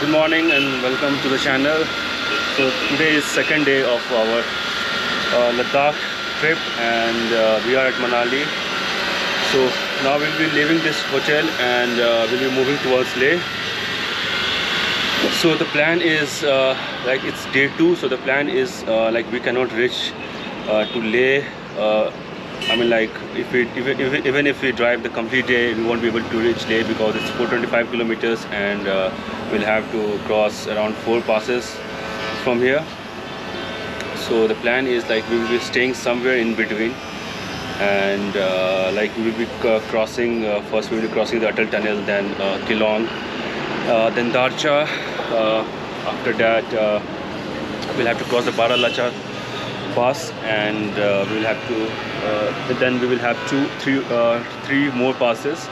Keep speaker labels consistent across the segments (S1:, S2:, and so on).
S1: good morning and welcome to the channel. So today is second day of our Ladakh trip and we are at Manali. So now we'll be leaving this hotel and we'll be moving towards Leh. So the plan is like it's day 2, so the plan is like we cannot reach to Leh. I mean, like even if we drive the complete day, we won't be able to reach Leh because it's 425 kilometers and we'll have to cross around 4 passes from here. So the plan is like we will be staying somewhere in between and like we will be crossing first we will be crossing the Atal Tunnel, then Kilong, then Darcha. After that we'll have to cross the Baralacha pass and we will have to then we will have three more passes.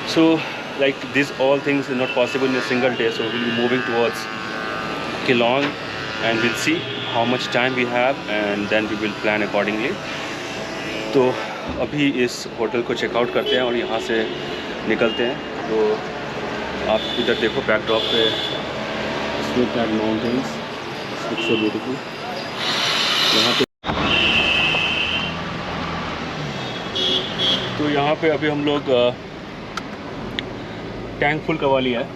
S1: So like these all things are not possible in a single day, so we'll be moving towards Kilong and we'll see how much time we have and then we will plan accordingly. तो अभी इस hotel को checkout करते हैं और यहाँ से निकलते हैं. तो आप इधर देखो बैकड्रॉप पे snow-capped mountains, it's so beautiful. यहाँ पे तो यहाँ पे अभी हम लोग टैंक फुल करवा लिया है.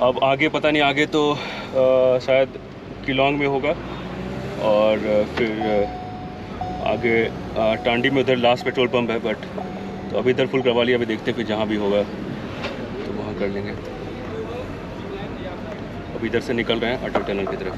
S1: अब आगे पता नहीं, आगे तो शायद किलोंग में होगा और फिर आगे टांडी में उधर लास्ट पेट्रोल पंप है, बट तो अभी इधर फुल करवा लिया. अभी देखते हैं फिर जहाँ भी होगा तो वहाँ कर लेंगे. अभी इधर से निकल रहे हैं अटल टनल की तरफ.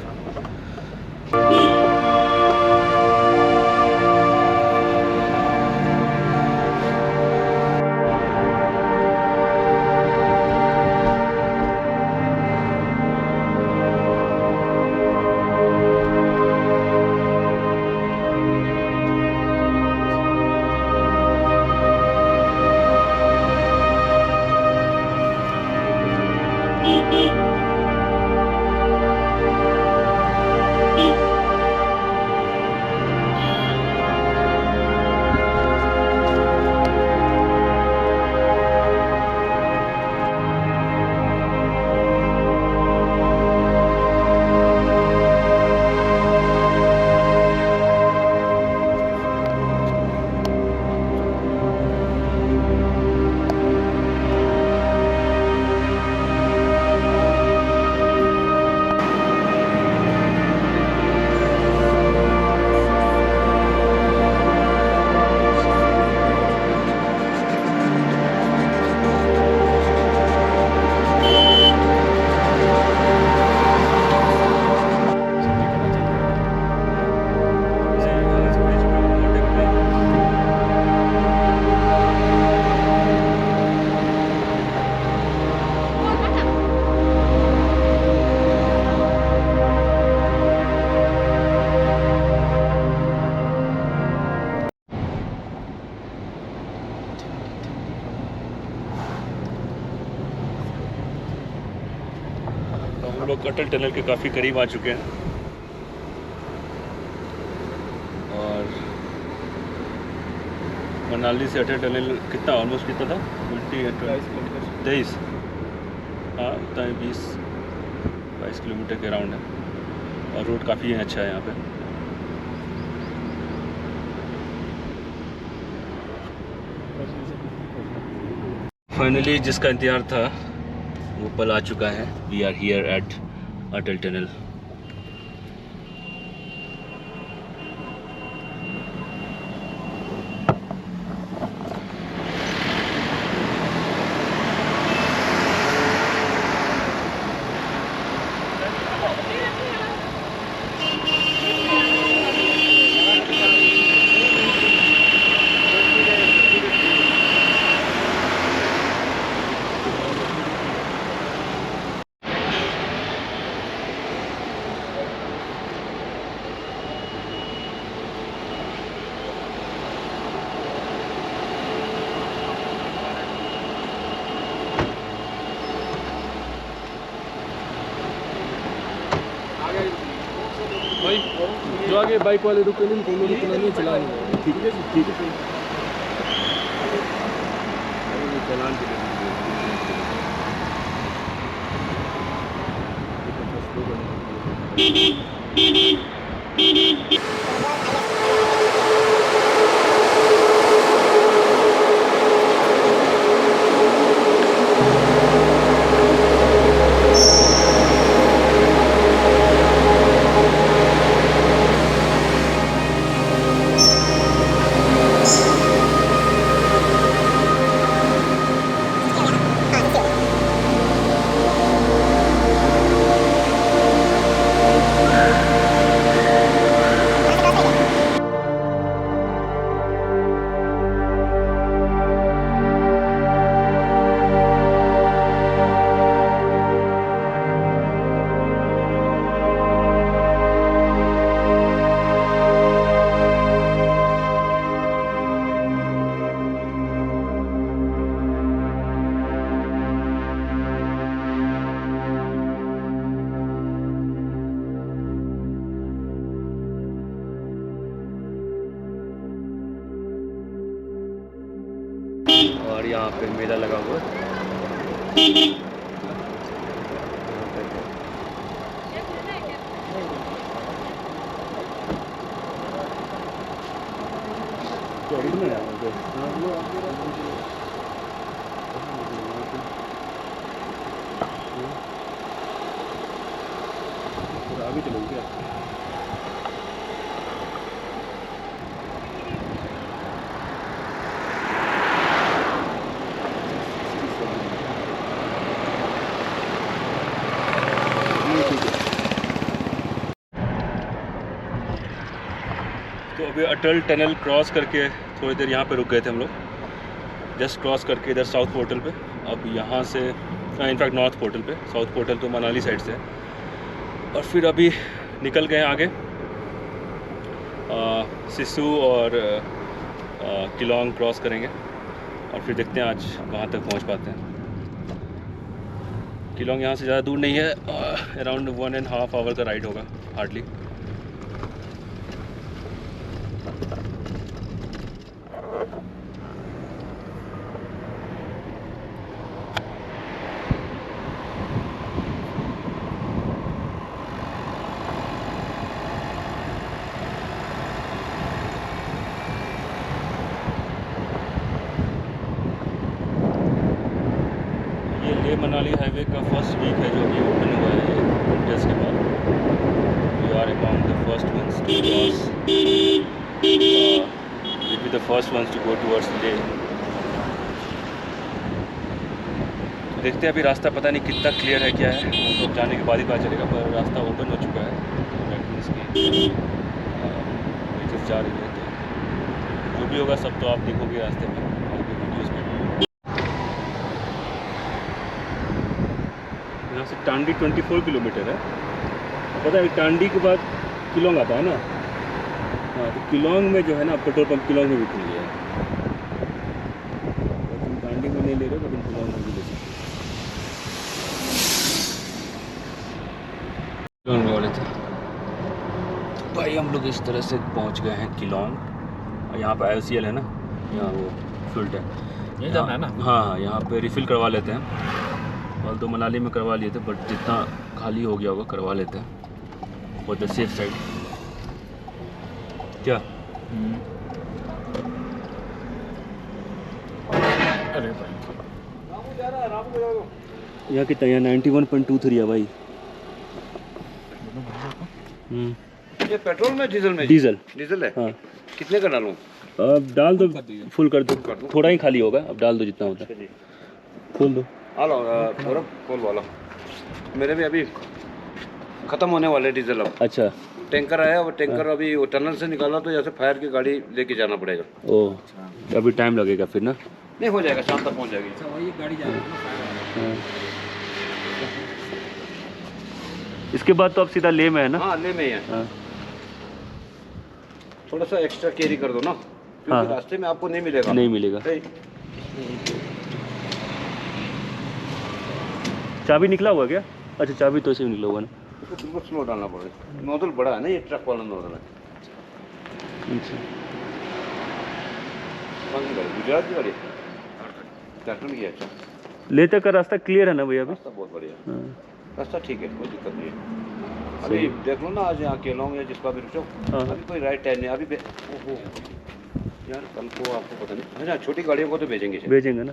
S1: हम लोग अटल टनल के काफ़ी करीब आ चुके हैं और मनाली से अटल टनल कितना ऑलमोस्ट कितना था 23 हाँ उतना 22 किलोमीटर के अराउंड है और रोड काफ़ी अच्छा है यहाँ पे. फाइनली जिसका इंतजार था वो पल आ चुका है. We are here at Atal tunnel.
S2: भाई जो आगे बाइक वाले रुके नहीं, तुम लोग इतना नहीं चलाने.
S1: ठीक है ठीक है. चालान और यहाँ पे मेला लगा हुआ है। आगे चलोगे क्या? तो अभी अटल टनल क्रॉस करके थोड़ी देर यहाँ पे रुक गए थे हम लोग, जस्ट क्रॉस करके इधर साउथ पोर्टल पे। अब यहाँ से इनफैक्ट नॉर्थ पोर्टल पे, साउथ पोर्टल तो मनाली साइड से है। और फिर अभी निकल गए आगे सिसु और किलोंग क्रॉस करेंगे और फिर देखते हैं आज कहाँ तक पहुँच पाते हैं। किलोंग यहाँ से ज़्यादा दूर नहीं है, अराउंड 1.5 आवर का राइड होगा हार्डली। ये मनाली हाईवे का फर्स्ट वीक है जो अभी ओपन हुआ है ये विंटर्स के बाद। We are among the first ones to cross, will be the first ones to go towards Leh. देखते हैं, अभी रास्ता पता नहीं कितना क्लियर है क्या है, वो तो जाने के बाद ही पता चलेगा, पर रास्ता ओपन हो चुका है। व्हीकल्स जा रही है, तो जो भी होगा सब तो आप देखोगे रास्ते में वीडियोज़ में। यहाँ से टांडी 24 किलोमीटर है। पता है टांडी के बाद किलोंग आता है ना, हाँ, तो किलोंग में जो है ना पेट्रोल पंप किलोंग में भी खुल गया है। तुम टांडी में नहीं ले रहे हो तो तुम किलोंग में भी ले सकते हो। किलोंग वाले थे भाई, हम लोग इस तरह से पहुँच गए हैं किलोंग। यहाँ पर IOCL है ना, यहाँ वो फील्ड है,
S2: ये जाना है ना।
S1: हाँ, यहाँ पे रिफ़िल करवा लेते हैं। और तो मनाली में करवा लिए थे, बट जितना खाली हो गया होगा करवा लेते हैं फॉर द सेफ साइड। क्या
S2: अरे भाई
S1: यहाँ कितना, यहाँ 91.23 है भाई।
S3: ये पेट्रोल में डीजल में?
S1: डीजल
S3: डीजल है।
S1: हाँ,
S3: कितने का डालूं?
S1: अब डाल दो, फुल कर दो, थोड़ा ही खाली होगा, अब डाल दो जितना होता है, खोल दो।
S3: हेलो गौरव, कॉल वाला मेरे भी अभी ख़त्म होने वाले डीजल। अब
S1: अच्छा,
S3: टैंकर आया, वो टैंकर अभी वो टनल से निकाला, तो यहाँ से फायर की गाड़ी लेके जाना पड़ेगा।
S1: ओह, अभी टाइम लगेगा फिर ना?
S3: नहीं, हो जाएगा, शाम तक पहुँच जाएगी।
S2: वही गाड़ी जा रही है।
S1: हाँ। इसके बाद तो अब सीधा ले में है ना?
S3: हाँ, ले में ही है।
S1: हाँ।
S3: थोड़ा सा एक्स्ट्रा कैरी कर दो ना, क्योंकि
S1: हाँ।
S3: रास्ते में आपको नहीं मिलेगा।
S1: नहीं मिलेगा।
S3: सही।
S1: चाबी निकला हुआ क्या? अच्छा, चाबी तो इसे निकला हुआ ना।
S3: इसको बिल्कुल स्लो डालना पड़ेगा, नोजल बड़ा है ना, ये ट्रक वाला नोजल है।
S1: अच्छा,
S3: कौन सी गाड़ी? गुजरात की गाड़ी? टाटा की है। अच्छा,
S1: ले तक का रास्ता क्लियर है ना भैया अभी?
S3: रास्ता बहुत बढ़िया,
S1: हाँ।
S3: रास्ता ठीक है, कोई दिक्कत नहीं है। अभी देख लो ना, आज यहाँ केलोंग या जिसका भी रुचो,
S1: हाँ।
S3: अभी कोई राइट टाइम नहीं। अभी ओहो यार, कल को आपको पता नहीं। अच्छा, छोटी गाड़ियों को तो भेजेंगे
S1: भेजेंगे ना,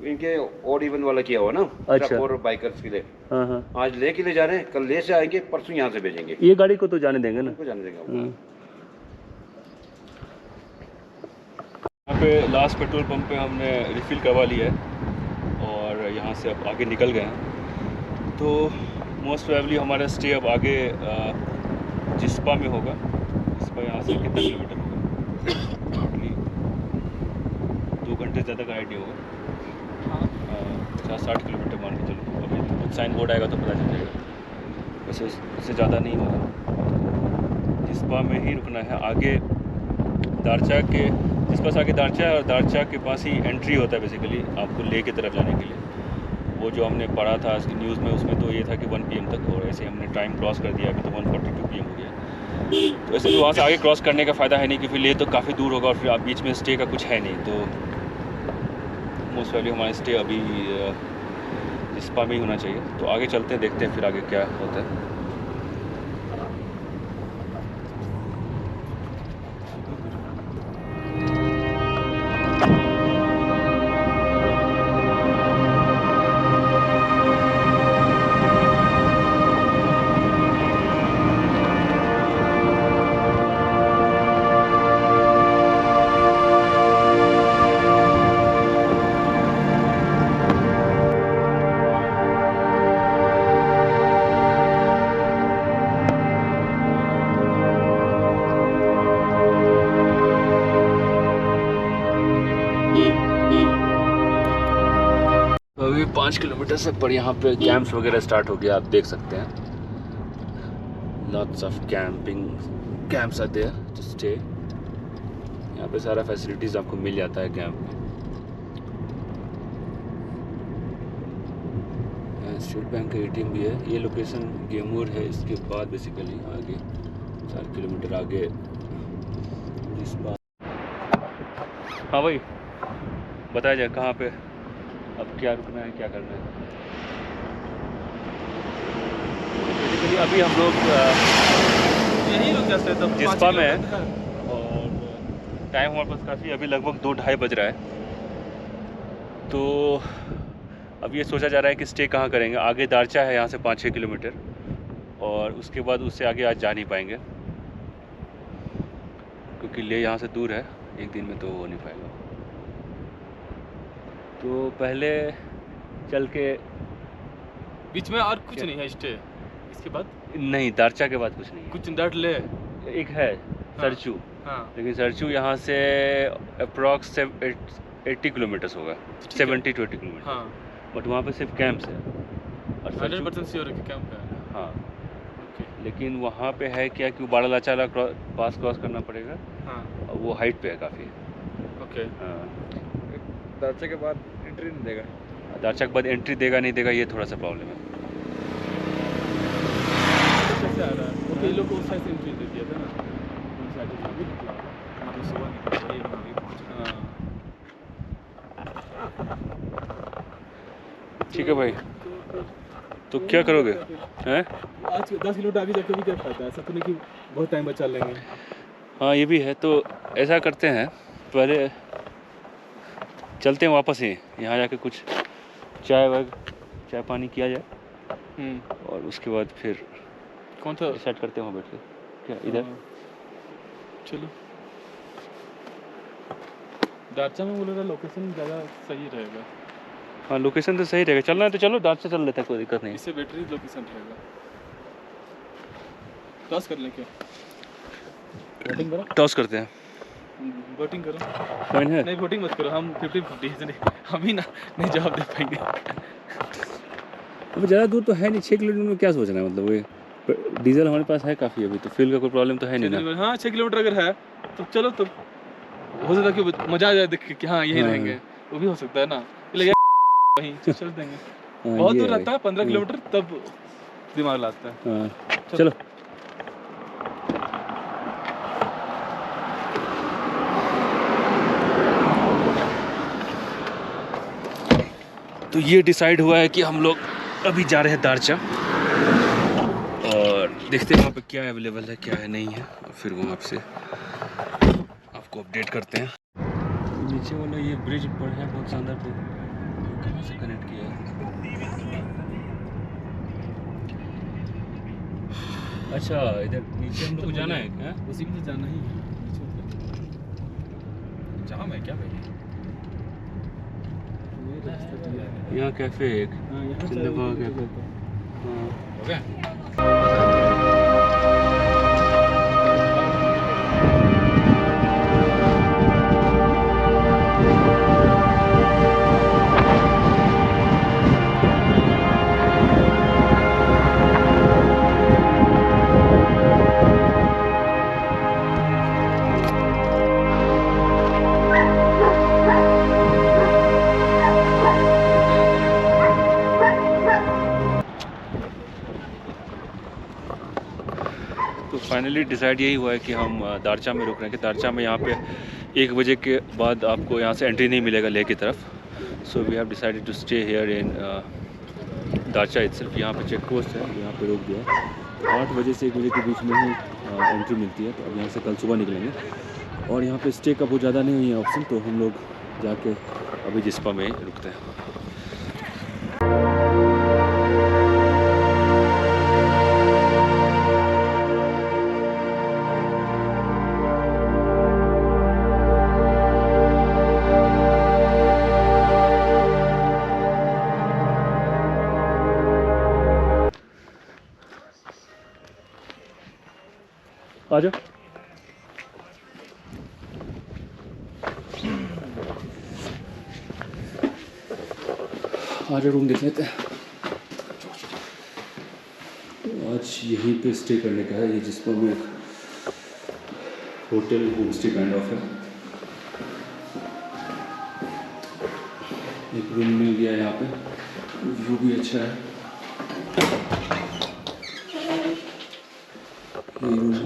S3: इनके ऑड इवन वाला किया हुआ ना,
S1: अच्छा।
S3: ट्रक और बाइकर्स के लिए।
S1: हाँ हाँ,
S3: आज ले के ले जा रहे हैं, कल ले से आएंगे, परसों यहाँ से भेजेंगे।
S1: ये गाड़ी को तो जाने देंगे ना।
S3: उनको जाने देंगे।
S1: हाँ। यहाँ पे लास्ट पेट्रोल पंप पे हमने रिफ़िल करवा लिया है और यहाँ से अब आगे निकल गए हैं। तो मोस्ट प्रोबेबली हमारा स्टे अब आगे जिस्पा में होगा। जिस्पा यहाँ से कितना किलोमीटर होगा? हार्डली 2 घंटे से ज़्यादा का राइड नहीं होगा, 50-60 किलोमीटर मान के चलो। अभी कुछ साइन बोर्ड आएगा तो पता चल जाएगा, वैसे इससे ज़्यादा नहीं होगा। जिस्पा में ही रुकना है। आगे दारचा के जिसपा से आगे दारचा है, और दारचा के पास ही एंट्री होता है बेसिकली आपको ले की तरफ जाने के लिए। वो जो हमने पढ़ा था आज की न्यूज़ में, उसमें तो ये था कि 1 PM तक, और ऐसे हमने टाइम क्रॉस कर दिया, अभी तो 1:42 PM हो गया। तो ऐसे भी वहाँ से आगे क्रॉस करने का फ़ायदा है नहीं, क्योंकि ले तो काफ़ी दूर होगा और फिर आप बीच में स्टे का कुछ है नहीं। तो मोस्ट वैल्यू हमारा स्टे अभी जिस्पा में ही होना चाहिए। तो आगे चलते हैं, देखते हैं फिर आगे क्या होता है। अभी 5 किलोमीटर से पर यहाँ पे कैंप्स वगैरह स्टार्ट हो गया, आप देख सकते हैं। Lots of camps are there to stay. यहाँ पे सारा फैसिलिटीज़ आपको मिल जाता है कैंप में। स्टेट बैंक का ATM भी है। ये लोकेशन गेमूर है, इसके बाद बेसिकली आगे 4 किलोमीटर आगे इस बार। हाँ भाई बताया जाए कहाँ पे अब क्या रुकना है, क्या करना है। बेसिकली अभी हम लोग
S2: यहीं रुक जाते हैं तब
S1: जिस्पा में है और टाइम हमारे पास काफ़ी, अभी लगभग 2-2:30 बज रहा है। तो अब ये सोचा जा रहा है कि स्टे कहाँ करेंगे। आगे दारचा है यहाँ से 5-6 किलोमीटर, और उसके बाद उससे आगे आज जा नहीं पाएंगे क्योंकि ले यहाँ से दूर है, एक दिन में तो हो नहीं पाएगा। तो पहले चल के
S2: बीच में और कुछ नहीं है स्टे इसके बाद?
S1: नहीं, दारचा के बाद कुछ नहीं है।
S2: कुछ डट ले
S1: एक है सरचू,
S2: हाँ
S1: लेकिन सरचू यहाँ से अप्रॉक्स 80 किलोमीटर्स होगा, 70 to 80 किलोमीटर।
S2: हाँ
S1: बट वहाँ पे सिर्फ कैंप्स है और
S2: 100% श्योर है कि कैंप है।
S1: हाँ,
S2: ओके
S1: लेकिन वहाँ पे है क्या कि बाड़ा लाचाला पास क्रॉस करना पड़ेगा,
S2: हाँ
S1: और वो हाइट पे है काफ़ी।
S2: ओके।
S1: हाँ,
S3: दारचा के बाद एंट्री नहीं देगा।
S1: दारचा के बाद एंट्री देगा नहीं देगा, ये थोड़ा सा प्रॉब्लम है।
S2: कैसे आ रहा है? ओके, ये लोग को उस साइड से एंट्री दे दिया था ना, उन साइड से अभी निकला, मतलब सुबह निकला, ये अभी पहुंचा। हाँ
S1: ठीक है भाई, तो क्या करोगे हैं?
S2: आज 10 किलोमीटर आगे जाकर भी क्या फायदा है? ऐसा तो नहीं कि बहुत टाइम बचा लेंगे।
S1: हाँ ये भी है। तो ऐसा करते हैं, पहले चलते हैं वापस ही, यहाँ जाके कुछ चाय पानी किया जाए और उसके बाद फिर
S2: कौन था?
S1: डिसाइड करते हैं वहाँ बैठ के क्या इधर।
S2: चलो दारचा में बोल रहा लोकेशन ज़्यादा सही रहेगा।
S1: हाँ लोकेशन तो सही रहेगा, चलना है तो चलो दारचा चल लेते हैं, कोई दिक्कत नहीं।
S2: इससे बेटर ही लोकेशन रहेगा। टॉस कर लें क्या? वोटिंग करो।
S1: टॉस करते हैं।
S2: वोटिंग करो।
S1: फाइन है।
S2: नहीं वोटिंग मत करो, हम 50-50 से नहीं, हम ही ना नहीं जवाब दे पाएंगे।
S1: अब ज़्यादा दूर तो है नहीं, 6 किलोमीटर में क्या सोचना है, मतलब वो डीजल हमारे पास है काफ़ी अभी, तो फ्यूल का कोई प्रॉब्लम तो है नहीं ना।
S2: हाँ 6 किलोमीटर अगर है तो चलो, तो हो सकता है कि मजा आ जाए देख के कि हाँ यहीं रहेंगे, वो भी हो सकता है ना, वहीं चल देंगे। बहुत दूर रहता है 15 किलोमीटर, तब दिमाग लाता है।
S1: हाँ चलो। तो ये डिसाइड हुआ है कि हम लोग अभी जा रहे हैं दारचा, और देखते हैं वहाँ पे क्या अवेलेबल है क्या है नहीं है, और फिर वहाँ से आपको अपडेट करते हैं। नीचे वाला ये ब्रिज पर है बहुत शानदार, तो कहाँ से कनेक्ट किया है? अच्छा इधर नीचे हम लोग को जाना है क्या?
S2: उसी में जाना ही है। जाम है क्या भाई?
S1: यहाँ कैफे है एक,
S2: हाँ यहाँ
S1: चिंदबा कैफे। हाँ
S2: हो गया।
S1: तो फाइनली डिसाइड यही हुआ है कि हम दारचा में रुक रहे हैं, कि दारचा में यहाँ पे 1 बजे के बाद आपको यहाँ से एंट्री नहीं मिलेगा लेह की तरफ। So we have decided to stay here in Dacha itself. यहाँ पे चेक पोस्ट है, यहाँ पे रोक दिया है। 8 बजे से 1 बजे के बीच में ही एंट्री मिलती है, तो अब यहाँ से कल सुबह निकलेंगे। और यहाँ पे स्टे का बहुत ज़्यादा नहीं है ऑप्शन, तो हम लोग जाके अभी जिस्पा में रुकते हैं। आ जाओ। आज रूम देख लेते हैं। आज यहीं पे स्टे करने का है, ये जिसमें में एक hotel home stay kind of है। एक रूम मिल गया यहाँ पे, व्यू भी अच्छा है। ये रूम है।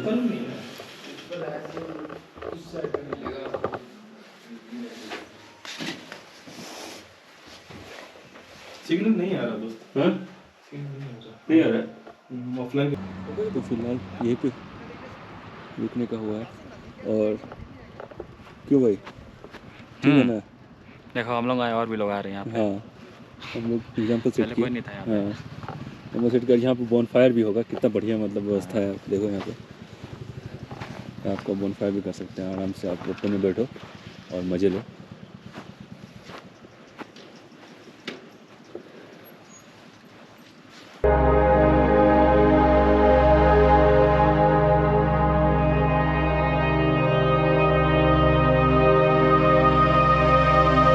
S2: सिग्नल नहीं आ रहा दोस्त।
S1: हाँ?
S2: सिग्नल
S1: नहीं आ रहा है।
S2: ऑफलाइन।
S1: तो फिलहाल यहीं पे रुकने का हुआ है। और क्यों भाई, ठीक है ना?
S4: देखो हम लोग आए और भी लोग आ रहे हैं यहाँ पे।
S1: हाँ, हम लोग एग्जाम्पल सेट
S4: पहले
S1: किए।
S4: कोई नहीं था यहाँ पे।
S1: हाँ, हम सेट कर। यहाँ पे बॉनफायर भी होगा, कितना बढ़िया मतलब व्यवस्था है। देखो यहाँ पे आपको बॉनफायर भी कर सकते हैं आराम से। आप ओपन में बैठो और मज़े लो।